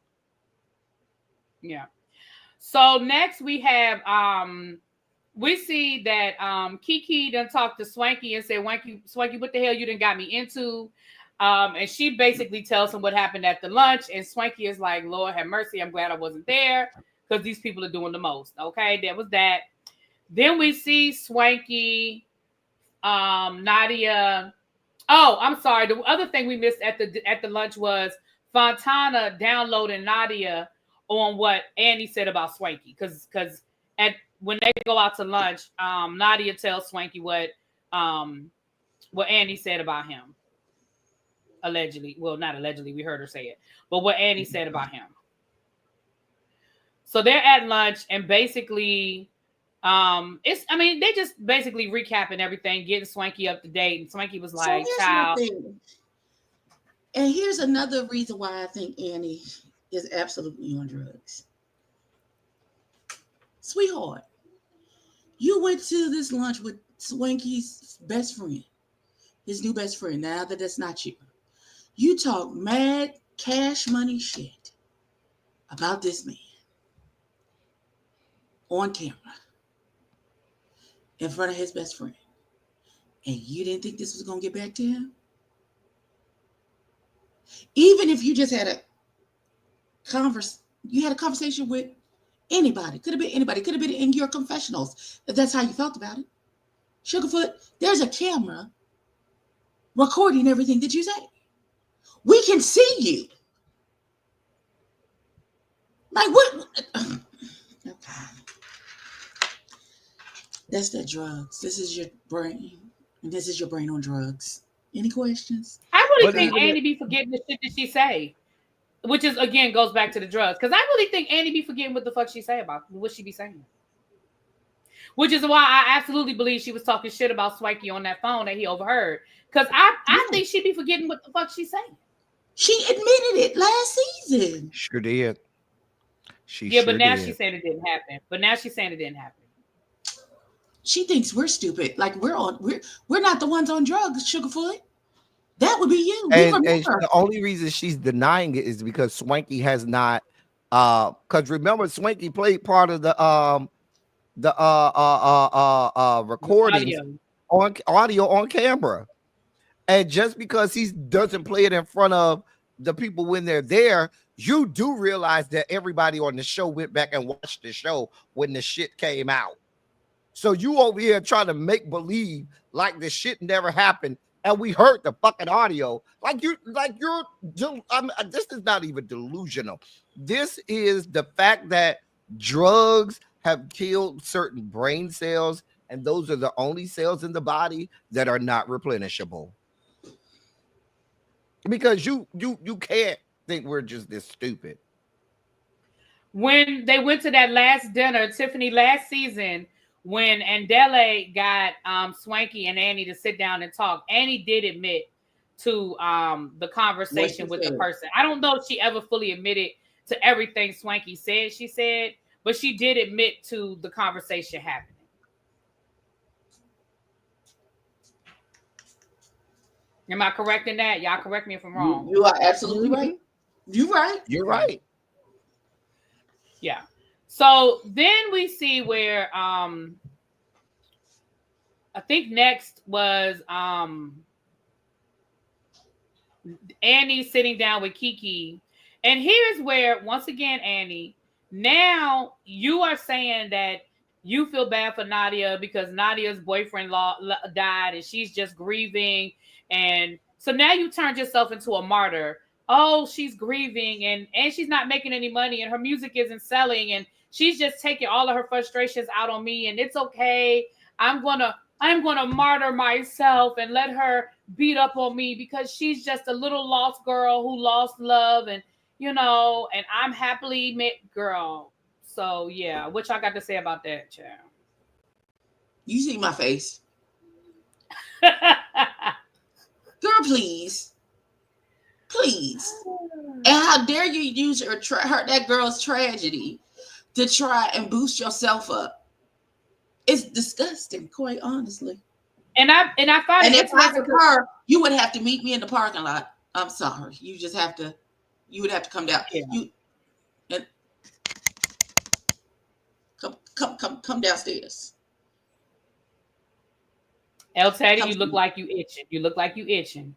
S1: Yeah. So next we have we see that Kiki done talked to Swanky and said, Swanky, what the hell you done got me into? And she basically tells him what happened at the lunch. And Swanky is like, Lord have mercy, I'm glad I wasn't there because these people are doing the most. Okay, that was that. Then we see Swanky, Nadia. Oh, I'm sorry. The other thing we missed at the lunch was Fantana downloading Nadia on what Annie said about Swanky. Because when they go out to lunch, Nadia tells Swanky what Annie said about him. Allegedly. Well, not allegedly, we heard her say it. But what Annie said about him. So they're at lunch and basically they just basically recapping everything, getting Swanky up to date. And Swanky was like, child.
S3: And here's another reason why I think Annie is absolutely on drugs. Sweetheart, you went to this lunch with Swanky's best friend, his new best friend. Now that's not you. You talk mad cash money shit about this man on camera in front of his best friend. And you didn't think this was going to get back to him? Even if you just had a conversation with anybody. Could have been anybody. Could have been in your confessionals, if that's how you felt about it. Sugarfoot, there's a camera recording everything that you say. We can see you. Like what? Okay. That's the drugs. This is your brain. And this is your brain on drugs. Any questions?
S1: I really think Annie be forgetting the shit that she say. Which is, again, goes back to the drugs. Because I really think Annie be forgetting what the fuck she say about what she be saying. Which is why I absolutely believe she was talking shit about Swanky on that phone that he overheard. Because I think she be forgetting what the fuck she's saying.
S3: She admitted it last season.
S2: Sure did.
S1: But now she's saying it didn't happen.
S3: She thinks we're stupid. Like we're not the ones on drugs, Sugarfoot. That would be you.
S2: And the only reason she's denying it is because Swanky has not because remember Swanky played part of the recordings on audio on camera. And just because he doesn't play it in front of the people when they're there, you do realize that everybody on the show went back and watched the show when the shit came out. So you over here trying to make believe like the shit never happened, and we heard the fucking audio. This is not even delusional. This is the fact that drugs have killed certain brain cells, and those are the only cells in the body that are not replenishable. Because you can't think we're just this stupid.
S1: When they went to that last dinner, Tiffany, last season, when Andele got Swanky and Annie to sit down and talk, Annie did admit to the conversation with the person. I don't know if she ever fully admitted to everything Swanky said she said, but she did admit to the conversation happening. Am I correct in that? Y'all correct me if I'm wrong.
S3: You are absolutely right. You're right.
S2: You're right.
S1: Yeah. So then we see where I think next was Annie sitting down with Kiki. And here's where, once again, Annie, now you are saying that you feel bad for Nadia because Nadia's boyfriend died and she's just grieving. And so now you turned yourself into a martyr. Oh, she's grieving and she's not making any money and her music isn't selling and she's just taking all of her frustrations out on me and it's okay. I'm gonna martyr myself and let her beat up on me because she's just a little lost girl who lost love and and I'm happily met girl. So yeah, what y'all got to say about that, child?
S3: You see my face. Girl, please. Please. And how dare you use that girl's tragedy to try and boost yourself up? It's disgusting, quite honestly.
S1: And I find
S3: and if I were her, you would have to meet me in the parking lot. I'm sorry. You would have to come down. Yeah. Come downstairs.
S1: El Teddy, you look like you itching.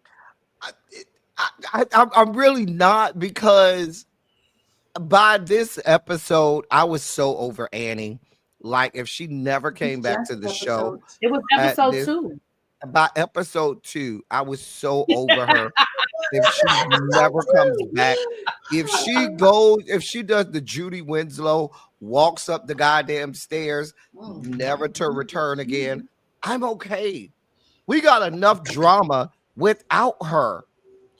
S2: I'm really not, because by this episode, I was so over Annie. Like, if she never came back to the show.
S1: It was episode 2.
S2: By episode 2, I was so over her. If she never comes back, if she does the Judy Winslow, walks up the goddamn stairs, never to return again, I'm okay. We got enough drama without her.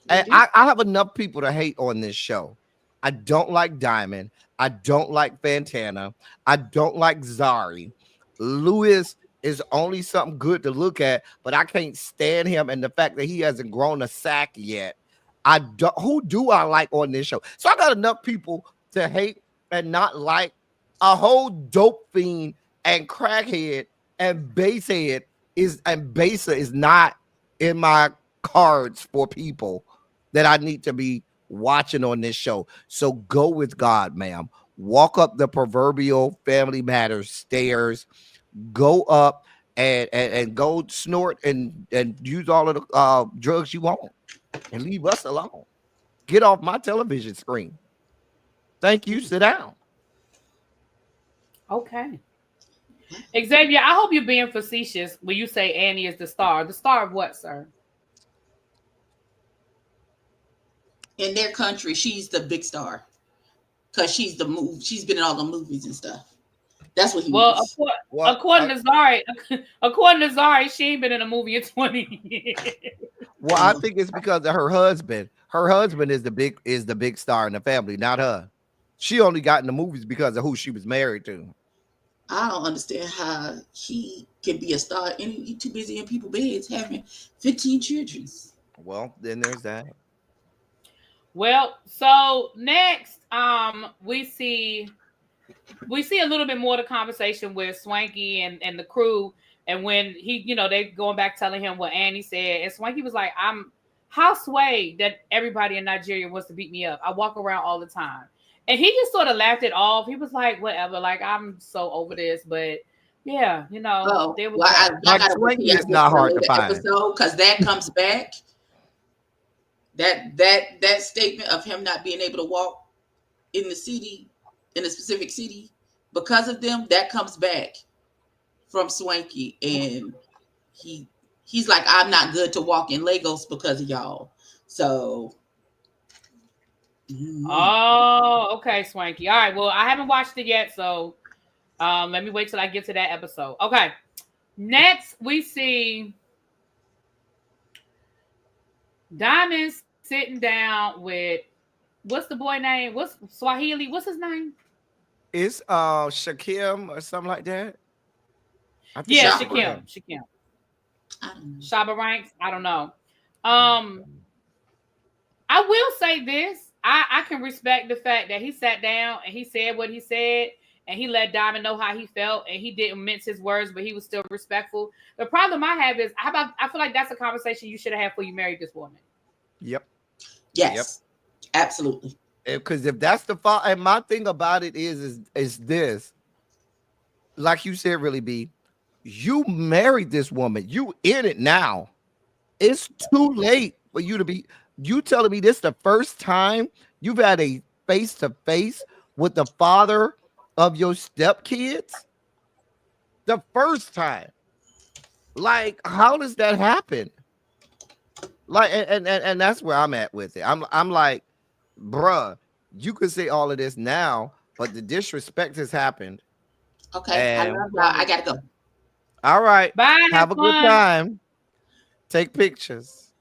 S2: And I have enough people to hate on this show. I don't like Diamond. I don't like Fantana. I don't like Zari. Louis is only something good to look at, but I can't stand him and the fact that he hasn't grown a sack yet. Who do I like on this show? So I got enough people to hate and not like. A whole dope fiend and crackhead and basshead Basa is not in my cards for people that I need to be watching on this show. So go with God, ma'am. Walk up the proverbial Family Matters stairs. Go up and go snort and use all of the drugs you want and leave us alone. Get off my television screen. Thank you. Sit down.
S1: Okay. Xavier, I hope you're being facetious when you say Annie is the star. The star of what, sir?
S3: In their country, she's the big star because she's been in all the movies and stuff. That's what he means.
S1: According to Zari, she ain't been in a movie in 20 years.
S2: Well, I think it's because of her husband. Her husband is the big star in the family, not her. She only got in the movies because of who she was married to.
S3: I don't understand how he can be a star and he's too busy in people's beds having 15 children.
S2: Well, then there's that.
S1: Well, so next, we see a little bit more of the conversation with Swanky and the crew, and when he, they going back telling him what Annie said, and Swanky was like, "I'm how swayed that everybody in Nigeria wants to beat me up. I walk around all the time." And he just sort of laughed it off. He was like, whatever, like, I'm so over this. But yeah, there was
S2: Swanky is not hard to find.
S3: Because that comes back. That statement of him not being able to walk in the city, in a specific city, because of them, that comes back from Swanky. And he's like, I'm not good to walk in Lagos because of y'all. So...
S1: Oh, okay, Swanky. All right, well, I haven't watched it yet, so let me wait till I get to that episode. Okay, next we see Diamond sitting down with, what's the boy name? What's Swahili? What's his name?
S2: It's Shakim or something like that.
S1: Yeah, Shakim. Shabba Ranks. I don't know. I will say this. I can respect the fact that he sat down and he said what he said and he let Diamond know how he felt and he didn't mince his words, but he was still respectful. The problem I have is I feel like that's a conversation you should have had before you married this woman.
S2: Yep.
S3: Yes. Yep. Absolutely.
S2: Because if that's the fault, and my thing about it is this, like you said, really, B, you married this woman. You in it now. It's too late for you to be. You telling me this the first time you've had a face-to-face with the father of your stepkids? the first time. Like, how does that happen? Like, and that's where I'm at with it. I'm like, bruh, you could say all of this now, but the disrespect has happened.
S3: Okay, I
S2: And
S3: love y'all. I gotta go.
S2: all right,
S1: Bye.
S2: have a good
S1: Fun.
S2: time. Take pictures.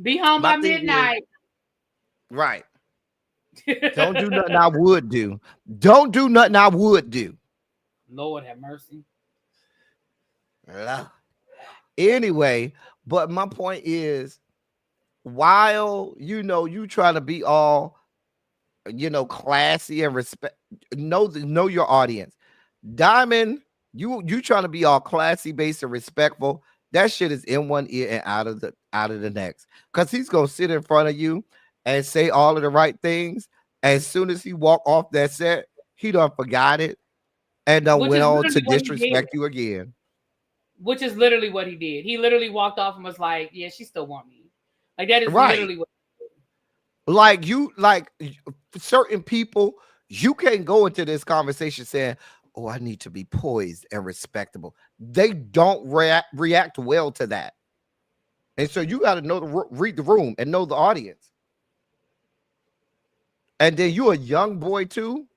S1: Be home
S2: My
S1: by
S2: thing is,
S1: midnight.
S2: right. Don't do nothing I would do. Don't do nothing I would do.
S1: Lord have mercy.
S2: Anyway, but my point is, while you try to be all classy and respect, know your audience. Diamond, you trying to be all classy, based, and respectful. That shit is in one ear and out of the next. Because he's gonna sit in front of you and say all of the right things. As soon as he walk off that set, he done forgot it and done went on to disrespect you again.
S1: Which is literally what he did. He literally walked off and was like, "Yeah, she still want me." Like that is literally what.
S2: Like certain people, you can't go into this conversation saying, "Oh, I need to be poised and respectable." They don't react well to that, and so you got to read the room and know the audience. And then you a young boy too,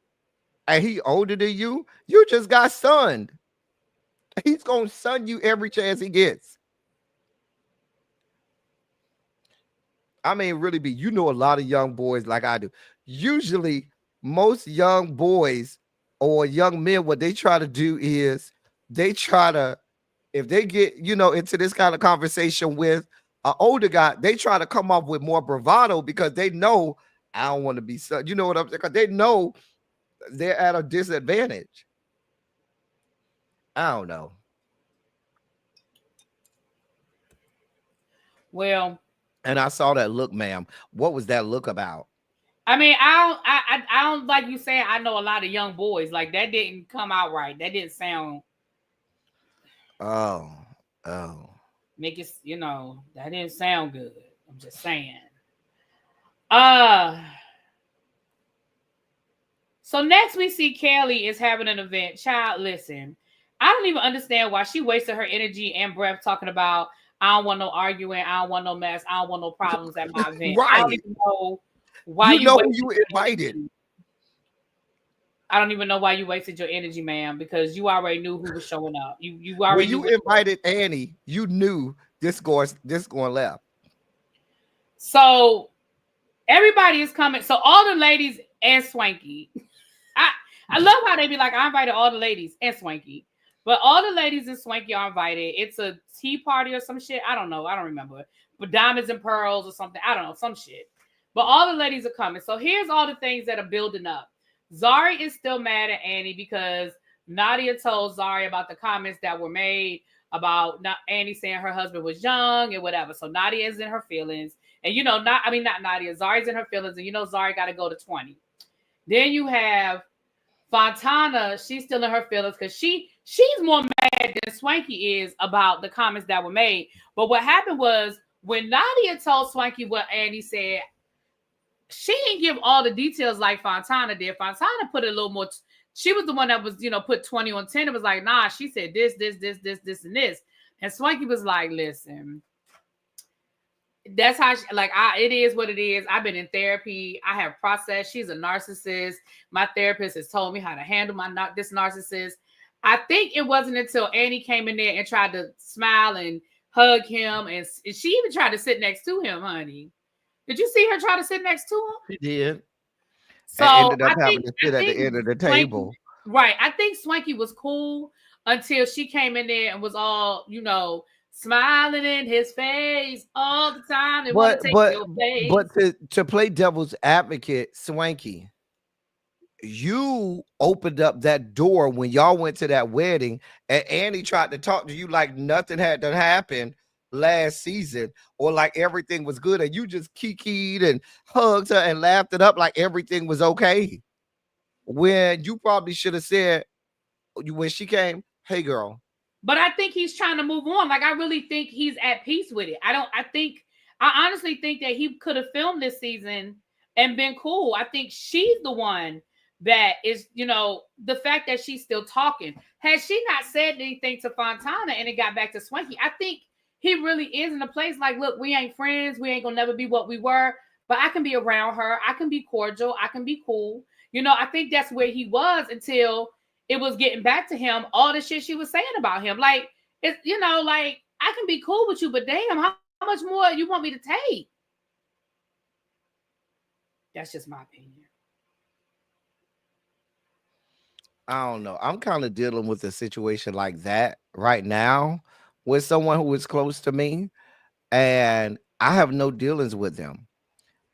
S2: and he older than you. You just got sunned. He's gonna sun you every chance he gets. I mean, really be, a lot of young boys like I do. Usually, most young boys or young men, what they try to do is they try to, if they get, into this kind of conversation with an older guy, they try to come up with more bravado because they know I don't want to be, you know what I'm saying? Because they know they're at a disadvantage. I don't know.
S1: Well,
S2: and I saw that look, ma'am. What was that look about?
S1: I mean, I don't like you saying I know a lot of young boys. Like that didn't come out right. That didn't sound.
S2: Oh.
S1: Make it, that didn't sound good. I'm just saying. So next we see Kelly is having an event. Child, listen, I don't even understand why she wasted her energy and breath talking about I don't want no arguing, I don't want no mess, I don't want no problems at my event.
S2: Right.
S1: I don't even know why
S2: you invited.
S1: I don't even know why you wasted your energy, ma'am, because you already knew who was showing up. You already
S2: when you invited Annie, you knew this going left.
S1: So everybody is coming. So all the ladies and Swanky. I love how they be like, I invited all the ladies and Swanky. But all the ladies and Swanky are invited. It's a tea party or some shit. I don't know. I don't remember. But diamonds and pearls or something. I don't know. Some shit. But all the ladies are coming. So here's all the things that are building up. Zari is still mad at Annie because Nadia told Zari about the comments that were made about Annie saying her husband was young and whatever. So Nadia is in her feelings. And not Nadia. Zari's in her feelings. And Zari got to go to 20. Then you have Fantana. She's still in her feelings because she's more mad than Swanky is about the comments that were made. But what happened was when Nadia told Swanky what Annie said, she didn't give all the details like Fantana did. Fantana put a little more. She was the one that was, put 20 on 10. It was like, nah, she said this, and this. And Swanky was like, listen, that's how it is what it is. I've been in therapy. I have processed. She's a narcissist. My therapist has told me how to handle this narcissist. I think it wasn't until Annie came in there and tried to smile and hug him. And she even tried to sit next to him, honey. Did you see her try to sit next to him?
S2: She did.
S1: So
S2: and ended up having to sit at the end of the table.
S1: Right. I think Swanky was cool until she came in there and was all, smiling in his face all the time. And want to take your place.
S2: But to play devil's advocate, Swanky, you opened up that door when y'all went to that wedding, and Annie tried to talk to you like nothing had to happen last season, or like everything was good, and you just kikied and hugged her and laughed it up like everything was okay, when you probably should have said when she came, hey girl.
S1: But I think he's trying to move on. Like I really think he's at peace with it. I honestly think that he could have filmed this season and been cool. I think she's the one that is, the fact that she's still talking. Had she not said anything to Fantana and it got back to Swanky, I think he really is in a place like, look, we ain't friends. We ain't gonna never be what we were, but I can be around her. I can be cordial. I can be cool. I think that's where he was until it was getting back to him, all the shit she was saying about him. Like, it's, like, I can be cool with you, but damn, how much more you want me to take? That's just my opinion.
S2: I don't know. I'm kind of dealing with a situation like that right now with someone who is close to me, and I have no dealings with them.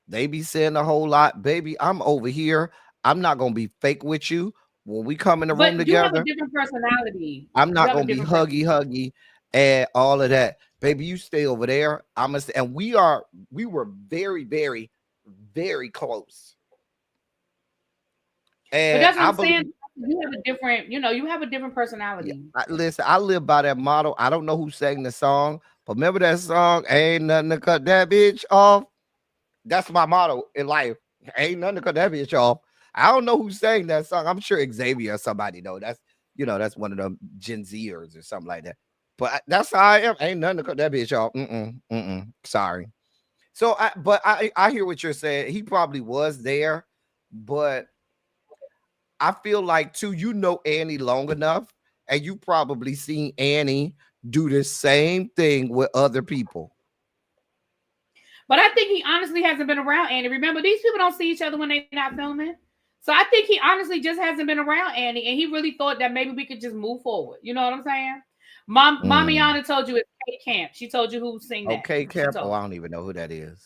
S2: They be saying a whole lot, baby. I'm over here. I'm not gonna be fake with you. When we come in the room
S1: But you have a
S2: together,
S1: different personality.
S2: I'm not
S1: You have a
S2: gonna be
S1: different
S2: huggy and all of that. Baby, you stay over there. I'm gonna and we were very, very, very close.
S1: But
S2: And
S1: that's what
S2: I
S1: I'm
S2: believe,
S1: saying. You have a different, you have a different
S2: yeah,
S1: personality.
S2: listen, I live by that motto. I don't know who sang the song, but remember that song, Ain't Nothing to Cut That Bitch Off. That's my motto in life. Ain't nothing to cut that bitch off. I don't know who sang that song. I'm sure Xavier or somebody know. That's one of them Gen Zers or something like that. But that's how I am. Ain't nothing to cut that bitch off. Sorry. So I hear what you're saying. He probably was there, but I feel like too, Annie long enough, and you probably seen Annie do the same thing with other people.
S1: But I think he honestly hasn't been around Annie. Remember, these people don't see each other when they're not filming. So I think he honestly just hasn't been around Annie, and he really thought that maybe we could just move forward. You know what I'm saying? Mamiana told you it's Kate Camp. She told you who sing that.
S2: Okay, Camp. Oh, I don't even know who that is.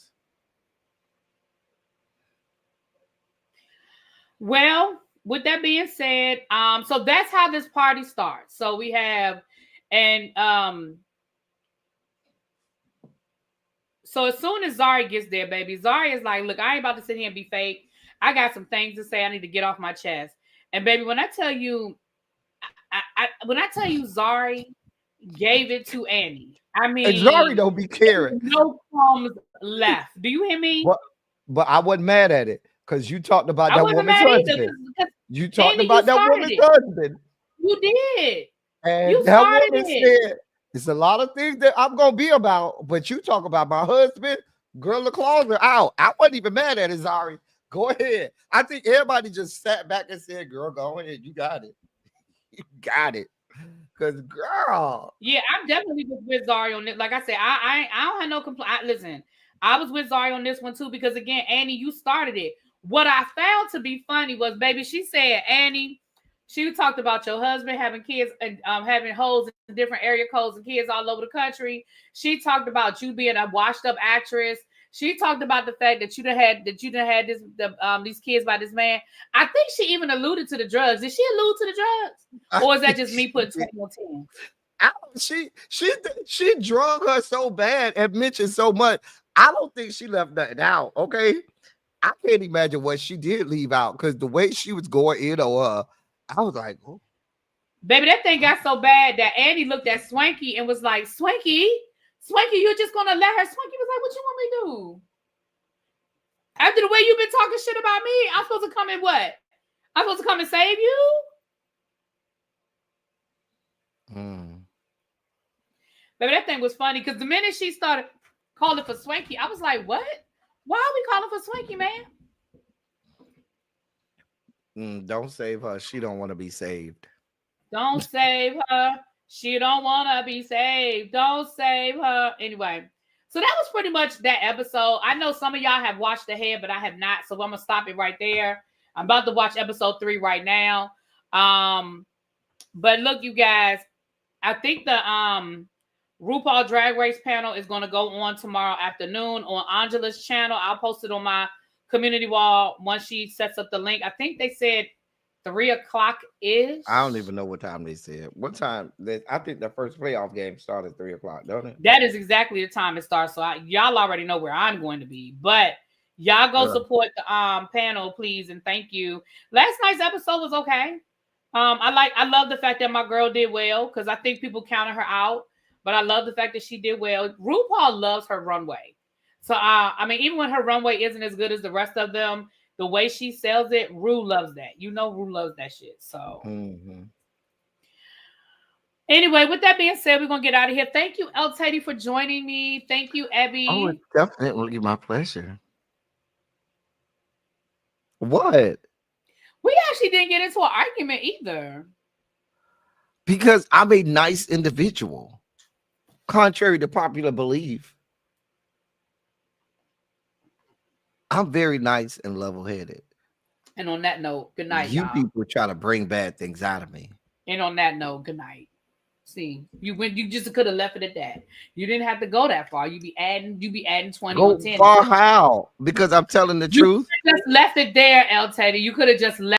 S1: Well, with that being said, so that's how this party starts. So we have, and so as soon as Zari gets there, baby, Zari is like, look, I ain't about to sit here and be fake. I got some things to say. I need to get off my chest. And baby, when I tell you, Zari gave it to Annie. I mean,
S2: and Zari don't be caring.
S1: No crumbs left. Do you hear me?
S2: But I wasn't mad at it because you talked about that woman's husband. You talked about that woman's husband.
S1: You did.
S2: And
S1: you
S2: that
S1: started
S2: woman
S1: it.
S2: said, it's a lot of things that I'm gonna be about, but you talk about my husband, girl, the claws are out. I wasn't even mad at it, Zari. Go ahead. I think everybody just sat back and said, girl, go ahead. You got it. You got it. Because, girl.
S1: Yeah, I'm definitely with Zari on it. Like I said, I don't have no complaint. Listen, I was with Zari on this one too, because again, Annie, you started it. What I found to be funny was, baby, she said, Annie, she talked about your husband having kids and having hoes in different area codes and kids all over the country. She talked about you being a washed up actress. She talked about the fact that you done had these kids by this man. I think she even alluded to the drugs. Did she allude to the drugs, or is that just me putting 20 on
S2: 10? She drug her so bad and mentioned so much. I don't think she left nothing out. Okay, I can't imagine what she did leave out, because the way she was going in on her, I was like, oh.
S1: Baby, that thing got so bad that Annie looked at Swanky and was like, Swanky, you're just gonna let her? Swanky was like, what you want me to do? After the way you've been talking shit about me, I'm supposed to come and what? I'm supposed to come and save you? Baby, that thing was funny, because the minute she started calling for Swanky, I was like, what? Why are we calling for Swanky, man?
S2: Don't save her. She don't want to be saved.
S1: Don't save her. She don't want to be saved. Don't save her. Anyway, so that was pretty much that episode. I know some of y'all have watched ahead, but I have not. So I'm going to stop it right there. I'm about to watch episode 3 right now. But look, you guys, I think the RuPaul Drag Race panel is going to go on tomorrow afternoon on Angela's channel. I'll post it on my community wall once she sets up the link. I think they said 3 o'clock is.
S2: I don't even know what time they said. What time? I think the first playoff game started at 3 o'clock, don't it?
S1: That is exactly the time it starts. So y'all already know where I'm going to be. But y'all go support the panel, please, and thank you. Last night's episode was okay. I love the fact that my girl did well, because I think people counted her out. But I love the fact that she did well. RuPaul loves her runway. So, I mean, even when her runway isn't as good as the rest of them, the way she sells it, Rue loves that. You know, Rue loves that shit. So anyway, with that being said, we're gonna get out of here. Thank you, El Teddy, for joining me. Thank you, Abby.
S4: Oh, it's definitely my pleasure.
S2: What?
S1: We actually didn't get into an argument either.
S4: Because I'm a nice individual, contrary to popular belief. I'm very nice and level-headed.
S1: And on that note, good night,
S4: You
S1: y'all.
S4: people try to bring bad things out of me.
S1: And on that note, good night. See, you just could have left it at that. You didn't have to go that far. You be adding 20
S4: Go
S1: on 10.
S4: far how? Because I'm telling the truth.
S1: Just left it there, El Teddy. You could have just left